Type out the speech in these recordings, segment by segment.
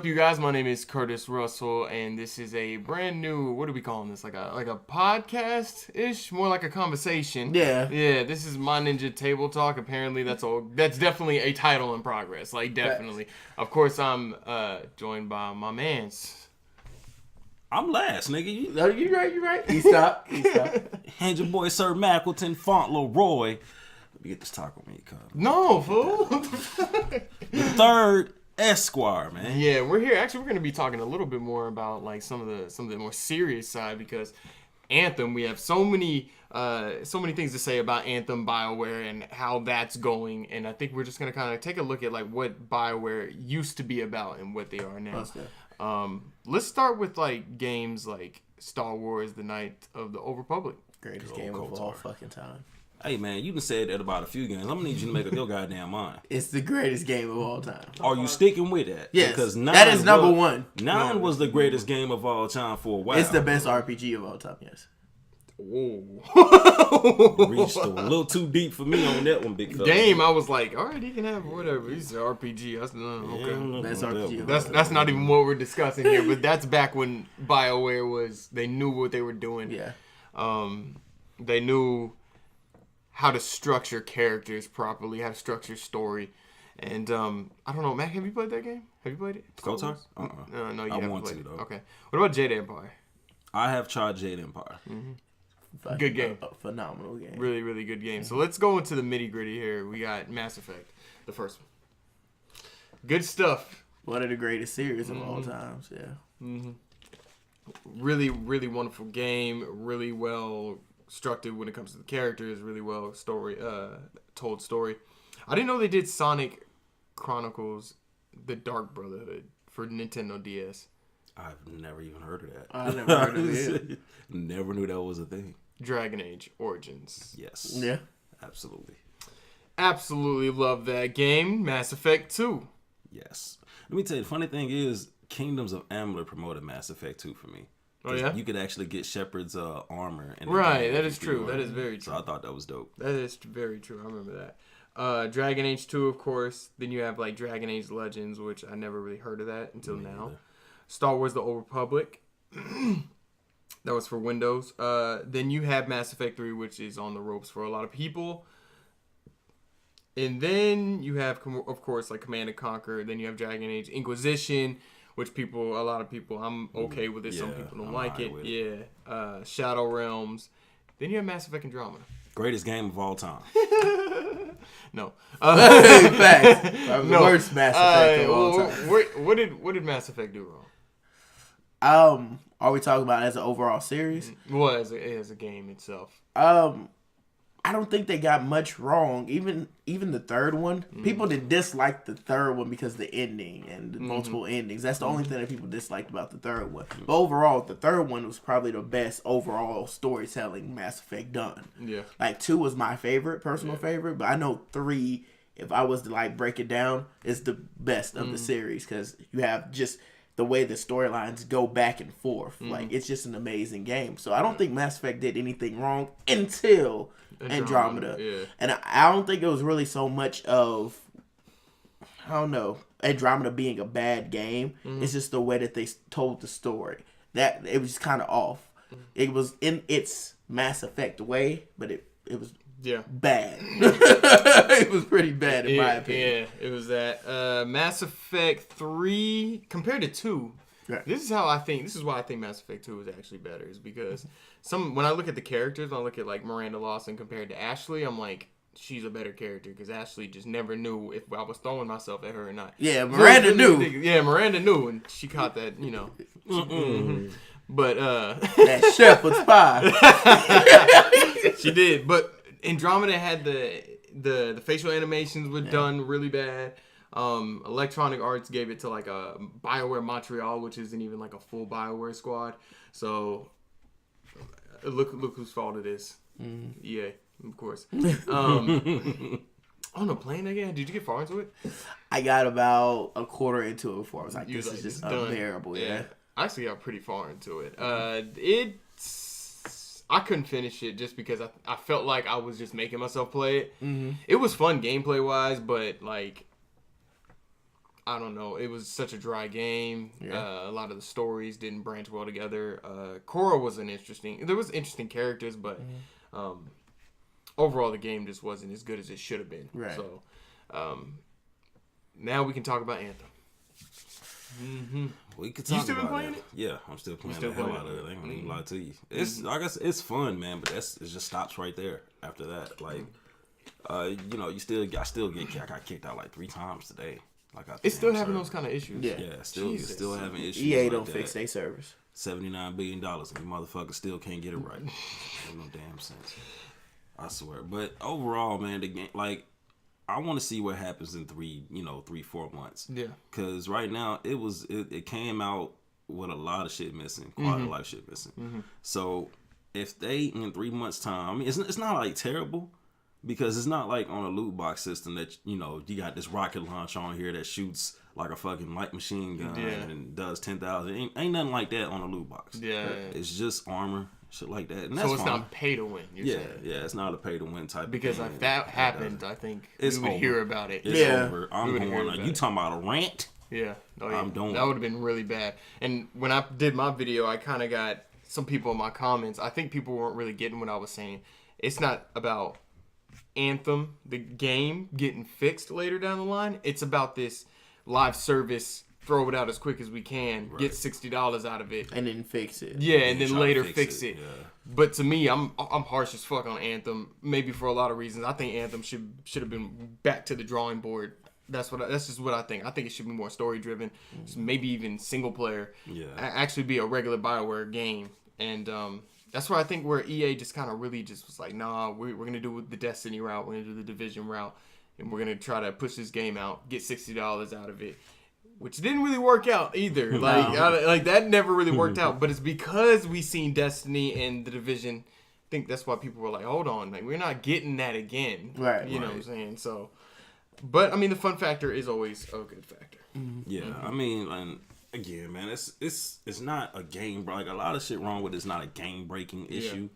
up, you guys? My name is Curtis Russell, and this is a brand new, what are we calling this? Like a podcast-ish? More like a conversation. Yeah. Yeah, this is My Ninja Table Talk. Apparently, that's definitely a title in progress. Like, definitely. Of course, I'm joined by my mans. I'm last, nigga. You right. You stop. And your boy Sir Mackleton, Fauntleroy. Let me get this talk on me, cuz. No, fool. The third Esquire, man. Yeah, we're here. Actually, we're going to be talking a little bit more about like some of the more serious side, because Anthem, we have so many things to say about Anthem, BioWare, and how that's going. And I think we're just going to kind of take a look at like what BioWare used to be about and what they are now. Let's start with like games like Star Wars: The Knights of the Old Republic. Greatest game of all fucking time. Hey, man, you done said that about a few games. I'm going to need you to make up your goddamn mind. It's the greatest game of all time. Are you sticking with that? Yes. Because that is number one. 9 was the greatest game of all time for a while. It's the best RPG of all time, yes. Whoa. Reached a little too deep for me on that one, big fella. Game, I was like, all right, he can have whatever. He's an RPG. That's okay. Best RPG. That's not even what we're discussing here, but that's back when BioWare was. They knew what they were doing. Yeah. They knew how to structure characters properly, how to structure story, and I don't know, Mac. Have you played that game? Have you played it? KOTOR? No, you I haven't want played to, it. though. Okay. What about Jade Empire? I have tried Jade Empire. Mm-hmm. Good game. A phenomenal game. Really, really good game. So let's go into the nitty-gritty here. We got Mass Effect, the first one. Good stuff. One of the greatest series of all times, yeah. Mm-hmm. Really, really wonderful game. Really well structured when it comes to the characters. Really well told story. I didn't know they did Sonic Chronicles: The Dark Brotherhood for Nintendo DS. I've never even heard of that. I never heard of it. Never knew that was a thing. Dragon Age Origins. Yes. Yeah. Absolutely. Absolutely love that game. Mass Effect 2. Yes. Let me tell you, the funny thing is, Kingdoms of Amalur promoted Mass Effect 2 for me. Oh, yeah? You could actually get Shepard's armor. Right, that is true. That is very true. So I thought that was dope. That is very true. I remember that. Dragon Age 2, of course. Then you have like Dragon Age Legends, which I never really heard of that until now. Either. Star Wars: The Old Republic. That was for Windows. Then you have Mass Effect 3, which is on the ropes for a lot of people. And then you have, of course, like Command & Conquer. Then you have Dragon Age Inquisition, which a lot of people, I'm okay with it. Yeah, some people don't I'm like it. Yeah. Shadow Realms. Then you have Mass Effect Andromeda. Greatest game of all time. No. Facts. The worst Mass Effect of all time. What did Mass Effect do wrong? Are we talking about as an overall series? Well, as a game itself. I don't think they got much wrong. Even the third one, people did dislike the third one because of the ending and the multiple endings. That's the only thing that people disliked about the third one. But overall, the third one was probably the best overall storytelling Mass Effect done. Yeah. Like 2 was my personal favorite, but I know 3, if I was to like break it down, is the best of the series, because you have just the way the storylines go back and forth. Like, it's just an amazing game. So I don't think Mass Effect did anything wrong until Andromeda. Yeah. And I don't think it was really so much of, I don't know, Andromeda being a bad game. It's just the way that they told the story. That it was just kind of off. It was in its Mass Effect way, but it was bad. It was pretty bad in my opinion. Yeah, it was that. Mass Effect 3 compared to 2. Right. This is why I think Mass Effect 2 is actually better, is because when I look at the characters, when I look at like Miranda Lawson compared to Ashley, I'm like, she's a better character, because Ashley just never knew if I was throwing myself at her or not. Yeah, Miranda knew. Yeah, Miranda knew, and she caught that, But that shepherd's pie. She did, but Andromeda had the facial animations were done really bad. Electronic Arts gave it to like a BioWare Montreal, which isn't even like a full BioWare squad. So look whose fault it is. EA, of course. Oh no, playing that game? Did you get far into it? I got about a quarter into it before I was like, this is just unbearable. Yeah. I actually got pretty far into it. I couldn't finish it just because I felt like I was just making myself play it. It was fun gameplay wise, but like I don't know. It was such a dry game. Yeah. A lot of the stories didn't branch well together. Korra was there was interesting characters, but overall the game just wasn't as good as it should have been. Right. So now we can talk about Anthem. Mm-hmm. We could talk still been about playing it. it? Yeah, I'm still playing still the hell playing out of it. I ain't gonna even lie to you. Mm-hmm. I guess it's fun, man, but it just stops right there after that. Like, I got kicked out like 3 times today. Like It's still having those kind of issues. Yeah. Yeah, still having issues. EA like don't that. fix their servers. $79 billion, and you motherfuckers still can't get it right. Ain't no damn sense. I swear. But overall, man, the game, like, I want to see what happens in 3-4 months. Yeah. Because right now, it came out with a lot of shit missing, quality of life shit missing. Mm-hmm. So if they in 3 months' time, I mean, it's not like terrible. Because it's not like on a loot box system that, you got this rocket launch on here that shoots like a fucking light machine gun and does 10,000. Ain't nothing like that on a loot box. Yeah. It's just armor, shit like that. And that's So it's fine. not pay to win, you're saying? Yeah, it's not a pay to win type Because of thing. if that happened, I think It's we would over. hear about it. It's over. I'm going, you talking about a rant? Yeah. Oh, yeah. I'm doing that would have been really bad. And when I did my video, I kind of got some people in my comments. I think people weren't really getting what I was saying. It's not about Anthem, the game, getting fixed later down the line. It's about this live service, throw it out as quick as we can, get $60 out of it. And then fix it. Yeah, and then try to later fix it. Yeah. But to me, I'm harsh as fuck on Anthem. Maybe for a lot of reasons. I think Anthem should have been back to the drawing board. That's just what I think. I think it should be more story driven, maybe even single player. Yeah. Actually, be a regular BioWare game, and that's where I think where EA just kind of really just was like, nah, we're gonna do the Destiny route, we're gonna do the Division route, and we're gonna try to push this game out, get $60 out of it. Which didn't really work out either. Like that never really worked out. But it's because we seen Destiny and the Division. I think that's why people were like, hold on, like we're not getting that again. Right. You know what I'm saying? So, but I mean, the fun factor is always a good factor. Yeah, I mean, and again, man, it's not a game. Like a lot of shit wrong with it's not a game breaking issue,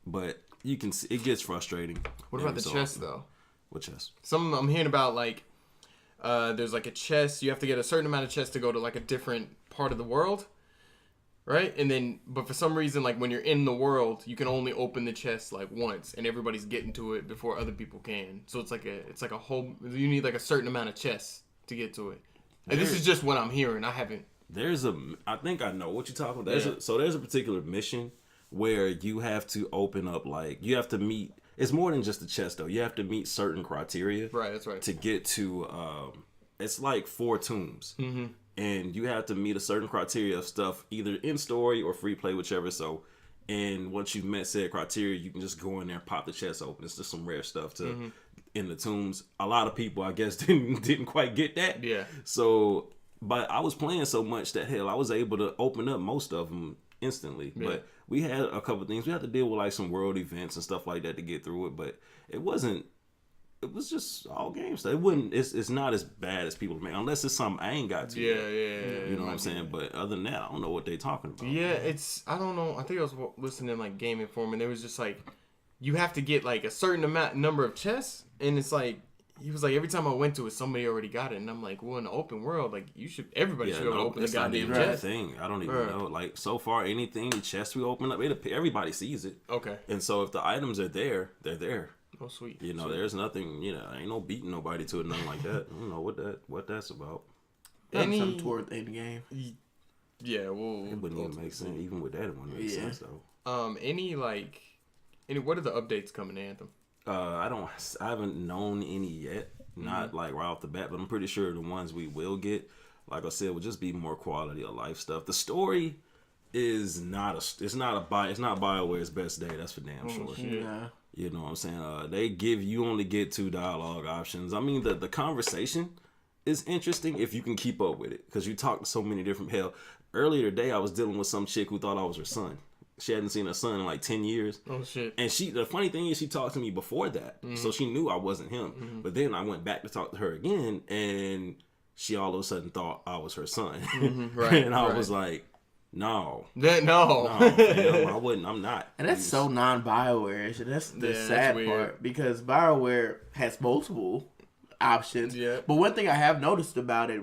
but you can see it gets frustrating. What about the chest though? What chest? Some I'm hearing about like. There's like a chest. You have to get a certain amount of chests to go to like a different part of the world, right? And then, but for some reason, like when you're in the world, you can only open the chest like once, and everybody's getting to it before other people can. So it's like a whole. You need like a certain amount of chests to get to it. And this is just what I'm hearing. I haven't. I think I know what you're talking about. There's a particular mission where you have to open up you have to meet. It's more than just a chest, though. You have to meet certain criteria. Right, that's right. To get to, it's like 4 tombs. Mm-hmm. And you have to meet a certain criteria of stuff, either in story or free play, whichever. So, and once you've met said criteria, you can just go in there and pop the chest open. It's just some rare stuff in the tombs. A lot of people, I guess, didn't quite get that. Yeah. So, but I was playing so much that, hell, I was able to open up most of them instantly. Yeah. But we had a couple things. We had to deal with like some world events and stuff like that to get through it. But it was just all game stuff. It's not as bad as people make, unless it's something I ain't got to. Yeah. You know what I'm saying? But other than that, I don't know what they talking about. Yeah, I don't know. I think I was listening to like Game Informer, and they was just like, you have to get like a certain number of chests, and it's like, he was like, every time I went to it, somebody already got it, and I'm like, well, in the open world, like everybody should be able to open the goddamn chest. Thing. I don't even know. Like so far, anything the chest we open up, everybody sees it. Okay. And so if the items are there, they're there. Oh, sweet. There's nothing. Ain't no beating nobody to it, nothing like that. I don't know what that's about. Something toward the end game. Yeah, well, it wouldn't even make sense. Even with that, it wouldn't make sense though. What are the updates coming to Anthem? I haven't known any yet. Not like right off the bat, but I'm pretty sure the ones we will get, like I said, will just be more quality of life stuff. The story is not BioWare's best day. That's for damn sure. Yeah. You know what I'm saying? You only get 2 dialogue options. I mean, the conversation is interesting if you can keep up with it, because you talk to so many different. Hell, earlier today I was dealing with some chick who thought I was her son. She hadn't seen her son in like 10 years. Oh, shit. And the funny thing is she talked to me before that. Mm-hmm. So she knew I wasn't him. Mm-hmm. But then I went back to talk to her again, and she all of a sudden thought I was her son. Mm-hmm. Right. And I was like, no. No, I wouldn't. I'm not. And that's so non-BioWare. That's the sad part. Because BioWare has multiple options. Yeah. But one thing I have noticed about it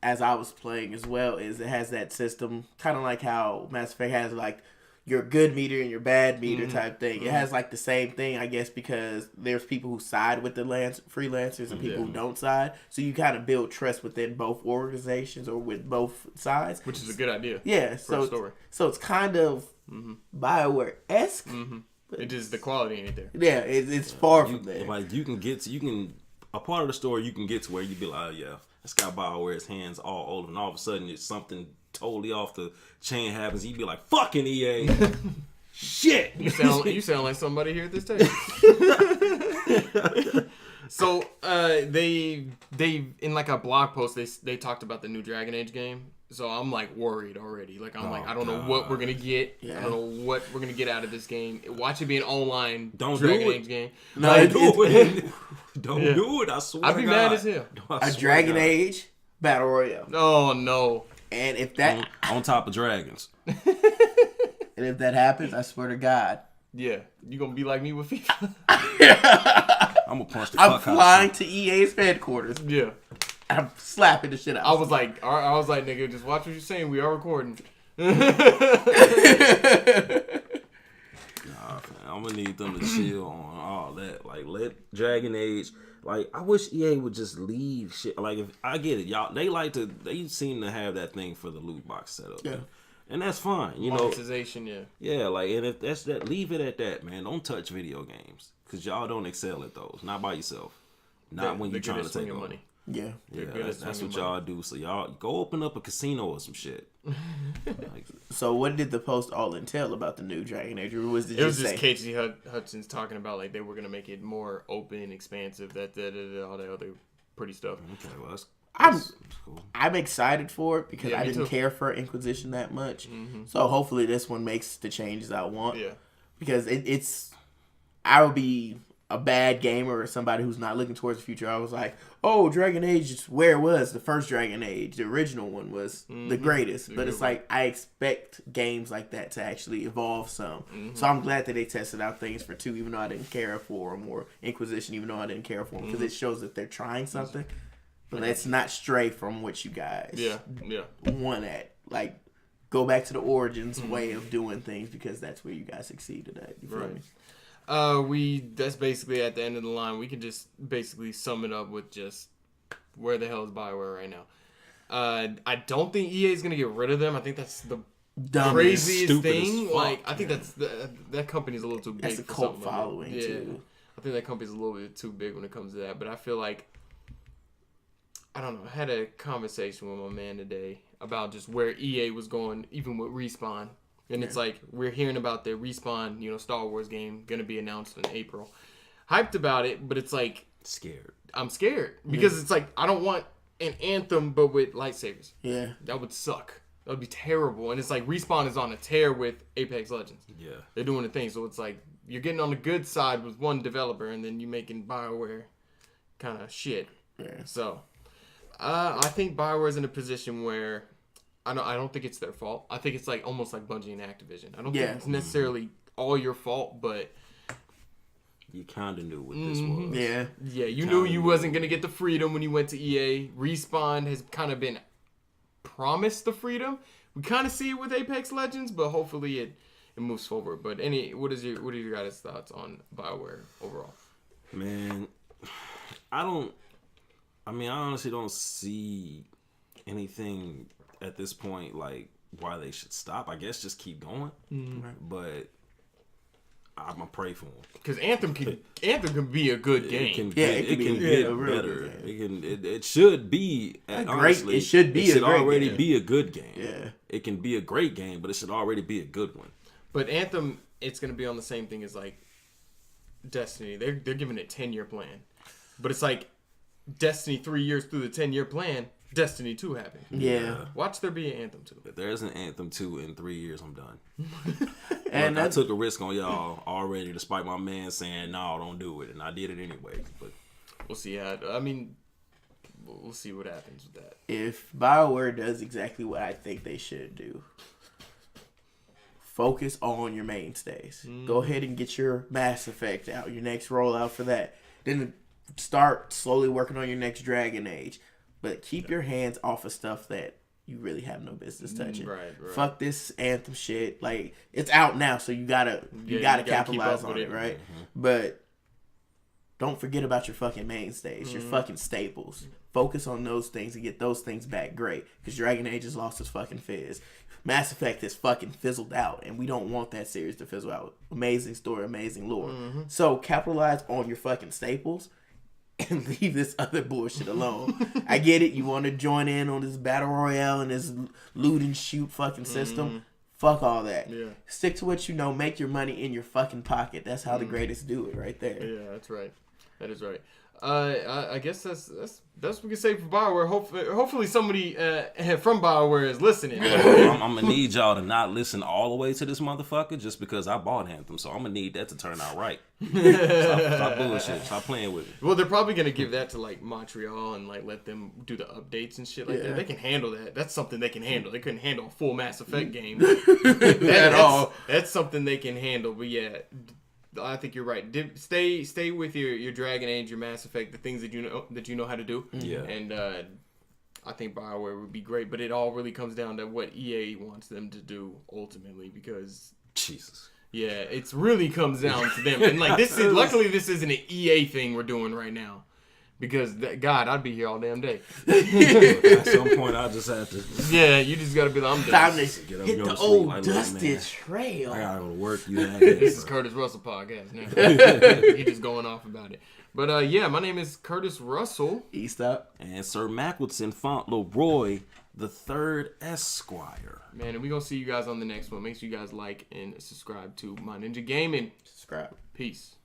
as I was playing as well is it has that system, kind of like how Mass Effect has like your good meter and your bad meter type thing. It has like the same thing, I guess, because there's people who side with the freelancers and people who don't side. So you kind of build trust within both organizations or with both sides, which is a good idea. Yeah. So it's kind of BioWare-esque. It just the quality ain't there. Yeah, it's far from there. Like you can a part of the story you can get to where you be like, oh yeah, it's got BioWare's hands all over, and all of a sudden it's something totally off the chain happens. You be like, fucking EA, shit. You sound like somebody here at this table. So they in like a blog post they talked about the new Dragon Age game. So I'm like worried already. Like I'm I don't know what we're gonna get. Yeah. I don't know what we're gonna get out of this game. Watch it be an online Don't Dragon do it. Age game. No, do it. Don't do it. I swear. I'd be mad as hell. A Dragon Age Battle Royale. Oh no. And if that on top of dragons. and if that happens, I swear to God. Yeah, you gonna be like me with FIFA. I'm gonna punch the I'm fuck flying out to EA's headquarters. Yeah. I'm slapping the shit out. I was like, nigga, just watch what you're saying. We are recording. I'm gonna need them to chill on all that. Like, let Dragon Age. Like, I wish EA would just leave shit. Like, if I get it, y'all, they seem to have that thing for the loot box setup. Yeah. And that's fine, you know. Monetization, yeah. Yeah, like, and if that's that, leave it at that, man. Don't touch video games because y'all don't excel at those. Not by yourself. Not when you're trying to take your over. money. Yeah. Yeah, that's what y'all do. So y'all go open up a casino or some shit. Like, So what did the post all entail about the new Dragon Age? Or was it It was just just Casey Hudson's talking about like they were gonna make it more open, expansive, all that other pretty stuff. okay, well that's cool. I'm excited for it because Yeah, I me didn't too. care for Inquisition that much. So hopefully this one makes the changes I want. Yeah. Because I would be a bad gamer or somebody who's not looking towards the future. I was like, oh, Dragon Age is where it was. The first Dragon Age, the original one, was the greatest. But it's like I expect games like that to actually evolve some. So I'm glad that they tested out things for 2, even though I didn't care for them, or Inquisition, even though I didn't care for them, because it shows that they're trying something. But let's not stray from what you guys want at. Like, go back to the Origins way of doing things, because that's where you guys succeeded at. You feel me? That's basically at the end of the line. We can just basically sum it up with just where the hell is BioWare right now. I don't think EA is gonna get rid of them. I think that's the craziest thing. Fuck, like, I think that company's a little too big. That's a for cult something like that. following too. I think that company's a little bit too big when it comes to that. But I feel like, I don't know. I had a conversation with my man today about just where EA was going, even with Respawn. And it's like, we're hearing about the Respawn, Star Wars game going to be announced in April. Hyped about it, but it's like... Scared. I'm scared. Because it's like, I don't want an Anthem, but with lightsabers. Yeah. That would suck. That would be terrible. And it's like, Respawn is on a tear with Apex Legends. Yeah. They're doing the thing. So it's like, you're getting on the good side with one developer, and then you're making BioWare kind of shit. Yeah. So, I think BioWare's in a position where... I don't think it's their fault. I think it's like almost like Bungie and Activision. I don't think it's necessarily all your fault, but you kind of knew what this was. Yeah. Yeah, you knew you wasn't going to get the freedom when you went to EA. Respawn has kind of been promised the freedom. We kind of see it with Apex Legends, but hopefully it moves forward. But what are your guys' thoughts on BioWare overall? Man, I honestly don't see anything at this point like why they should stop. I guess just keep going. But I'm gonna pray for them, because Anthem can be a good game. It can be get a real better. good game. It should be honestly, it should already game. be a good game. Yeah. It can be a great game, but it should already be a good one. But Anthem, it's gonna be on the same thing as like Destiny. They're giving it 10-year plan, but it's like Destiny 3 years through the 10-year plan. Destiny 2 happened. Yeah. Watch there be an Anthem 2. If there's an Anthem 2 in 3 years, I'm done. And I took a risk on y'all already, despite my man saying, no, don't do it. And I did it anyway. But we'll see we'll see what happens with that. if BioWare does exactly what I think they should do, focus on your mainstays. Go ahead and get your Mass Effect out, your next rollout for that. Then start slowly working on your next Dragon Age, but keep your hands off of stuff that you really have no business touching. Right. Fuck this Anthem shit. Like, it's out now, so you gotta capitalize on it, right? Mm-hmm. But don't forget about your fucking mainstays, your fucking staples. Focus on those things and get those things back great. Because Dragon Age has lost its fucking fizz. Mass Effect has fucking fizzled out, and we don't want that series to fizzle out. Amazing story, amazing lore. So capitalize on your fucking staples and leave this other bullshit alone. I get it. You want to join in on this battle royale and this loot and shoot fucking system. Fuck all that. Yeah. Stick to what you know. Make your money in your fucking pocket. That's how the greatest do it right there. Yeah, that's right. That is right. I guess that's what we can say for BioWare. Hopefully somebody from BioWare is listening. I'm gonna need y'all to not listen all the way to this motherfucker just because I bought Anthem. So I'm gonna need that to turn out right. Stop bullshit. Stop playing with it. Well, they're probably gonna give that to like Montreal and like let them do the updates and shit like that. They can handle that. That's something they can handle. They couldn't handle a full Mass Effect game at all. That's something they can handle. But yeah. I think you're right. Stay with your Dragon Age, your Mass Effect, the things that you know how to do. Yeah. And I think BioWare would be great, but it all really comes down to what EA wants them to do ultimately, because Jesus. Yeah, it really comes down to them. And like luckily this isn't an EA thing we're doing right now. Because, God, I'd be here all damn day. At some point, I'll just have to... Yeah, you just got to be like, I'm done. Time to hit the old dusty trail. I got to go to work. This is Curtis Russell podcast now. He just going off about it. But, yeah, my name is Curtis Russell. Eastop. And Sir Mackwitson Fauntleroy, the third Esquire. Man, and we're going to see you guys on the next one. Make sure you guys like and subscribe to My Ninja Gaming. Subscribe. Peace.